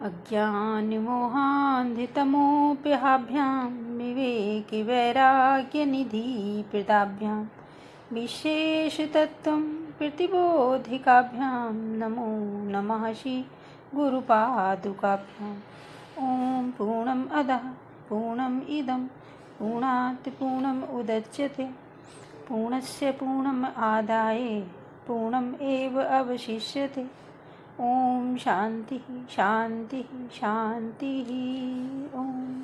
अज्ञानमोहान्धितमोऽप्यहाभ्यां विवेकिवैराग्यनिधिप्रदाभ्यां विशेषतत्त्वं प्रतिबोधिकाभ्यां नमो नमः श्री गुरुपादुकाभ्याम्। ॐ पूर्णमदः पूर्णमिदं पूर्णात् पूर्णमुदच्यते पूर्णस्य पूर्णमादाय पूर्णमेव अवशिष्यते। ओम शांति शांति शांति। ओम।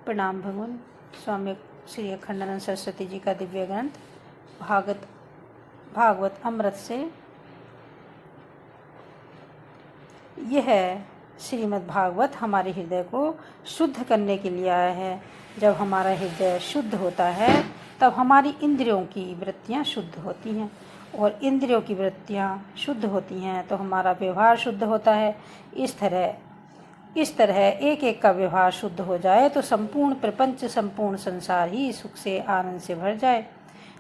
प्रणाम भगवान। स्वामी श्री अखंडानंद सरस्वती जी का दिव्य ग्रंथ भागवत अमृत से यह श्रीमद् भागवत हमारे हृदय को शुद्ध करने के लिए आया है। जब हमारा हृदय शुद्ध होता है तब हमारी इंद्रियों की वृत्तियां शुद्ध होती हैं, और इंद्रियों की वृत्तियां शुद्ध होती हैं तो हमारा व्यवहार शुद्ध होता है। इस तरह एक एक का व्यवहार शुद्ध हो जाए तो संपूर्ण प्रपंच, संपूर्ण संसार ही सुख से, आनंद से भर जाए।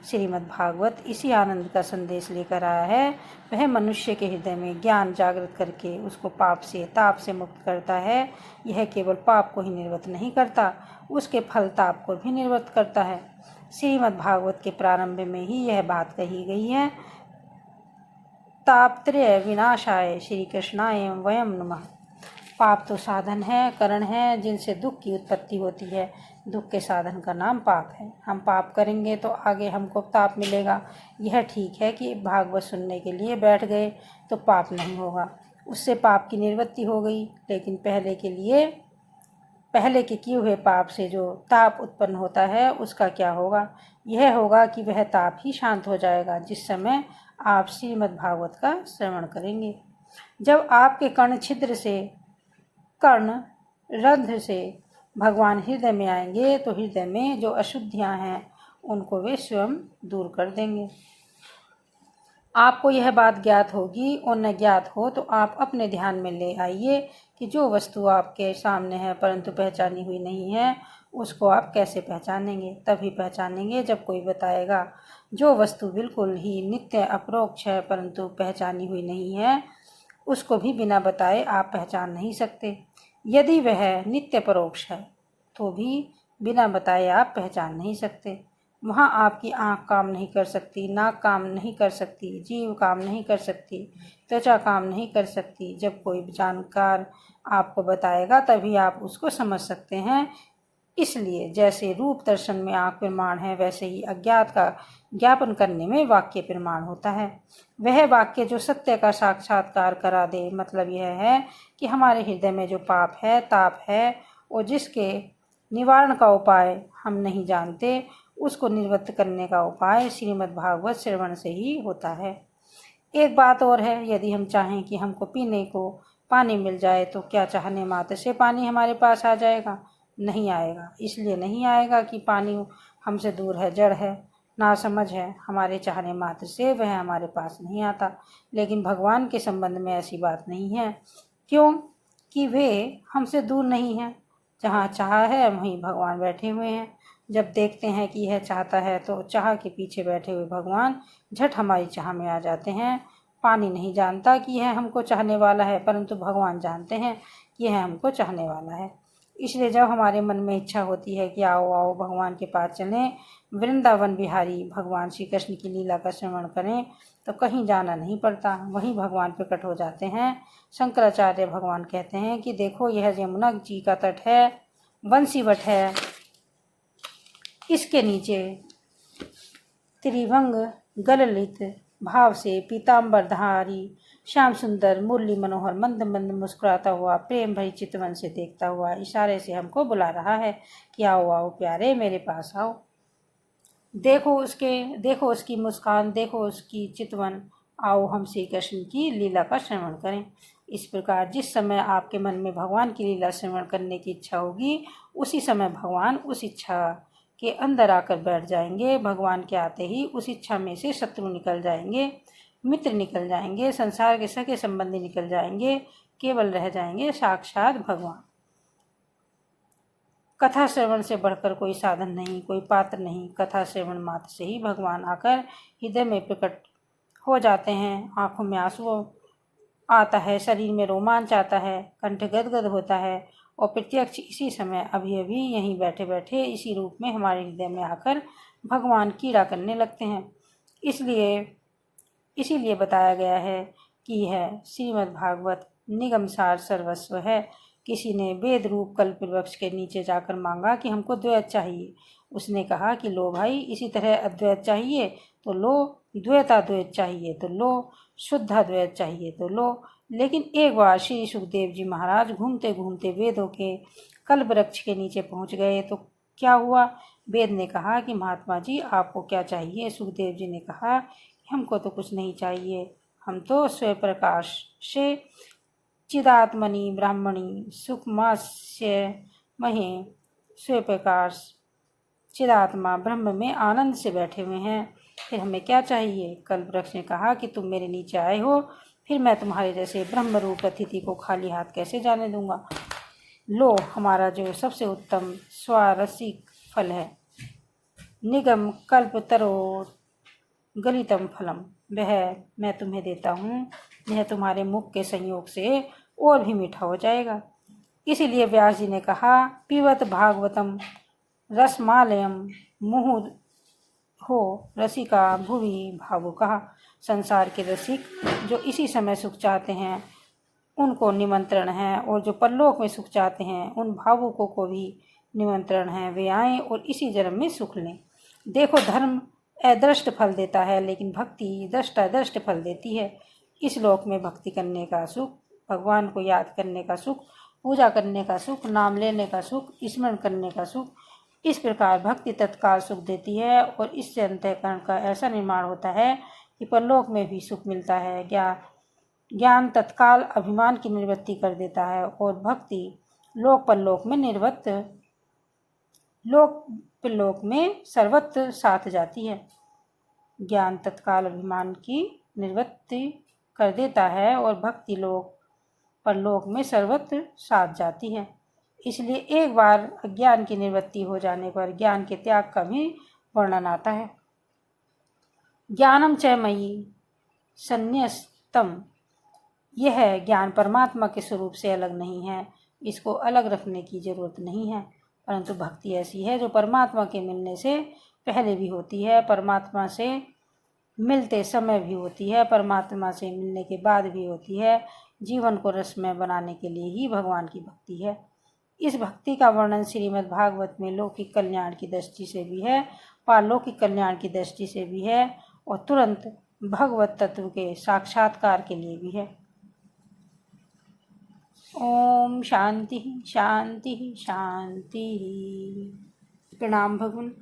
श्रीमद् भागवत इसी आनंद का संदेश लेकर आया है। वह मनुष्य के हृदय में ज्ञान जागृत करके उसको पाप से, ताप से मुक्त करता है। यह केवल पाप को ही निवृत्त नहीं करता, उसके फल ताप को भी निवृत्त करता है। श्रीमद् भागवत के प्रारंभ में ही यह बात कही गई है। तापत्रय विनाशाय श्री कृष्णाय वयम नमः। पाप तो साधन है, कारण है जिनसे दुख की उत्पत्ति होती है। दुख के साधन का नाम पाप है। हम पाप करेंगे तो आगे हमको ताप मिलेगा। यह ठीक है कि भागवत सुनने के लिए बैठ गए तो पाप नहीं होगा, उससे पाप की निवृत्ति हो गई। लेकिन पहले के किए हुए पाप से जो ताप उत्पन्न होता है उसका क्या होगा? यह होगा कि वह ताप ही शांत हो जाएगा जिस समय आप श्रीमद् भागवत का श्रवण करेंगे। जब आपके कर्णरंध्र से भगवान हृदय में आएंगे तो हृदय में जो अशुद्धियां हैं उनको वे स्वयं दूर कर देंगे। आपको यह बात ज्ञात होगी और न ज्ञात हो तो आप अपने ध्यान में ले आइए कि जो वस्तु आपके सामने है परंतु पहचानी हुई नहीं है, उसको आप कैसे पहचानेंगे? तभी पहचानेंगे जब कोई बताएगा। जो वस्तु बिल्कुल ही नित्य अपरोक्ष है परंतु पहचानी हुई नहीं है, उसको भी बिना बताए आप पहचान नहीं सकते। यदि वह नित्य परोक्ष है तो भी बिना बताए आप पहचान नहीं सकते। वहाँ आपकी आँख काम नहीं कर सकती, नाक काम नहीं कर सकती, जीभ काम नहीं कर सकती, त्वचा काम नहीं कर सकती। जब कोई जानकार आपको बताएगा तभी आप उसको समझ सकते हैं। इसलिए जैसे रूप दर्शन में आँख प्रमाण है, वैसे ही अज्ञात का ज्ञापन करने में वाक्य प्रमाण होता है। वह वाक्य जो सत्य का साक्षात्कार करा दे। मतलब यह है कि हमारे हृदय में जो पाप है, ताप है, और जिसके निवारण का उपाय हम नहीं जानते, उसको निवृत्त करने का उपाय श्रीमद् भागवत श्रवण से ही होता है। एक बात और है, यदि हम चाहें कि हमको पीने को पानी मिल जाए तो क्या चाहने मात्र से पानी हमारे पास आ जाएगा? नहीं आएगा। इसलिए नहीं आएगा कि पानी हमसे दूर है, जड़ है, नासमझ है। हमारे चाहने मात्र से वह हमारे पास नहीं आता। लेकिन भगवान के संबंध में ऐसी बात नहीं है। क्यों? कि वे हमसे दूर नहीं हैं। जहाँ चाह है वहीं भगवान बैठे हुए हैं। जब देखते हैं कि यह चाहता है तो चाह के पीछे बैठे हुए भगवान झट हमारी चाह में आ जाते हैं। पानी नहीं जानता कि यह हमको चाहने वाला है, परंतु भगवान जानते हैं कि यह हमको चाहने वाला है। इसलिए जब हमारे मन में इच्छा होती है कि आओ आओ भगवान के पास चलें, वृंदावन बिहारी भगवान श्री कृष्ण की लीला का श्रवण करें, तो कहीं जाना नहीं पड़ता, वहीं भगवान प्रकट हो जाते हैं। शंकराचार्य भगवान कहते हैं कि देखो यह यमुना जी का तट है, बंसीवट है, इसके नीचे त्रिभंग गललित भाव से पीताम्बरधारी श्याम सुंदर मुरली मनोहर मंद मंद मुस्कुराता हुआ प्रेम भरी चितवन से देखता हुआ इशारे से हमको बुला रहा है कि आओ आओ प्यारे मेरे पास आओ। देखो उसकी मुस्कान, देखो उसकी चितवन, आओ हम श्री कृष्ण की लीला का श्रवण करें। इस प्रकार जिस समय आपके मन में भगवान की लीला श्रवण करने की इच्छा होगी, उसी समय भगवान उस इच्छा के अंदर आकर बैठ जाएंगे। भगवान के आते ही उस इच्छा में से शत्रु निकल जाएंगे, मित्र निकल जाएंगे, संसार के सगे संबंधी निकल जाएंगे, केवल रह जाएंगे साक्षात भगवान। कथा श्रवण से बढ़कर कोई साधन नहीं, कोई पात्र नहीं। कथा श्रवण मात्र से ही भगवान आकर हृदय में प्रकट हो जाते हैं। आंखों में आंसू आता है, शरीर में रोमांच आता है, कंठ गदगद होता है और प्रत्यक्ष इसी समय अभी अभी यहीं बैठे बैठे इसी रूप में हमारे हृदय में आकर भगवान क्रीड़ा करने लगते हैं। इसीलिए बताया गया है कि यह श्रीमद् भागवत निगमसार सर्वस्व है। किसी ने वेद रूप कल्प वृक्ष के नीचे जाकर मांगा कि हमको द्वैत चाहिए। उसने कहा कि लो भाई, इसी तरह अद्वैत चाहिए तो लो, द्वैताद्वैत चाहिए तो लो, शुद्धाद्वैत चाहिए तो लो। लेकिन एक बार श्री सुखदेव जी महाराज घूमते घूमते वेदों के कल्प वृक्ष के नीचे पहुंच गए तो क्या हुआ? वेद ने कहा कि महात्मा जी आपको क्या चाहिए? सुखदेव जी ने कहा हमको तो कुछ नहीं चाहिए, हम तो स्वयं प्रकाश से चिदात्मनि ब्राह्मणी सुखमास्य महे स्वयं प्रकाश चिदात्मा ब्रह्म में आनंद से बैठे हुए हैं, फिर हमें क्या चाहिए? कल्प वृक्ष ने कहा कि तुम मेरे नीचे आए हो, फिर मैं तुम्हारे जैसे ब्रह्म रूप अतिथि को खाली हाथ कैसे जाने दूंगा। लो हमारा जो सबसे उत्तम स्वारसिक फल है, निगम कल्प तरो गलितम फलम, वह मैं तुम्हें देता हूँ। यह तुम्हारे मुख के संयोग से और भी मीठा हो जाएगा। इसीलिए व्यास जी ने कहा पीवत भागवतम रसमालयम मुहुर हो रसिका भुवि भावुका। संसार के रसिक जो इसी समय सुख चाहते हैं उनको निमंत्रण है, और जो परलोक में सुख चाहते हैं उन भावुकों को भी निमंत्रण है, वे आएं और इसी जन्म में सुख लें। देखो धर्म अदृष्ट फल देता है, लेकिन भक्ति दृष्टादृष्ट फल देती है। इस लोक में भक्ति करने का सुख, भगवान को याद करने का सुख, पूजा करने का सुख, नाम लेने का सुख, स्मरण करने का सुख, इस प्रकार भक्ति तत्काल सुख देती है और इससे अंतःकरण का ऐसा निर्माण होता है कि परलोक में भी सुख मिलता है। ज्ञान तत्काल अभिमान की निवृत्ति कर देता है और भक्ति लोक परलोक में लोक में सर्वत्र साथ जाती है। ज्ञान तत्काल अभिमान की निवृत्ति कर देता है और भक्ति लोक परलोक में सर्वत्र साथ जाती है। इसलिए एक बार अज्ञान की निवृत्ति हो जाने पर ज्ञान के त्याग का भी वर्णन आता है। ज्ञानम च मयि संन्यस्तम, यह ज्ञान परमात्मा के स्वरूप से अलग नहीं है, इसको अलग रखने की जरूरत नहीं है। परंतु भक्ति ऐसी है जो परमात्मा के मिलने से पहले भी होती है, परमात्मा से मिलते समय भी होती है, परमात्मा से मिलने के बाद भी होती है। जीवन को रसमय बनाने के लिए ही भगवान की भक्ति है। इस भक्ति का वर्णन श्रीमद् भागवत में लौकिक कल्याण की दृष्टि से भी है, पारलौकिक कल्याण की दृष्टि से भी है और तुरंत भगवत तत्व के साक्षात्कार के लिए भी है। ओम शांति शांति शांति। प्रणाम भगवान।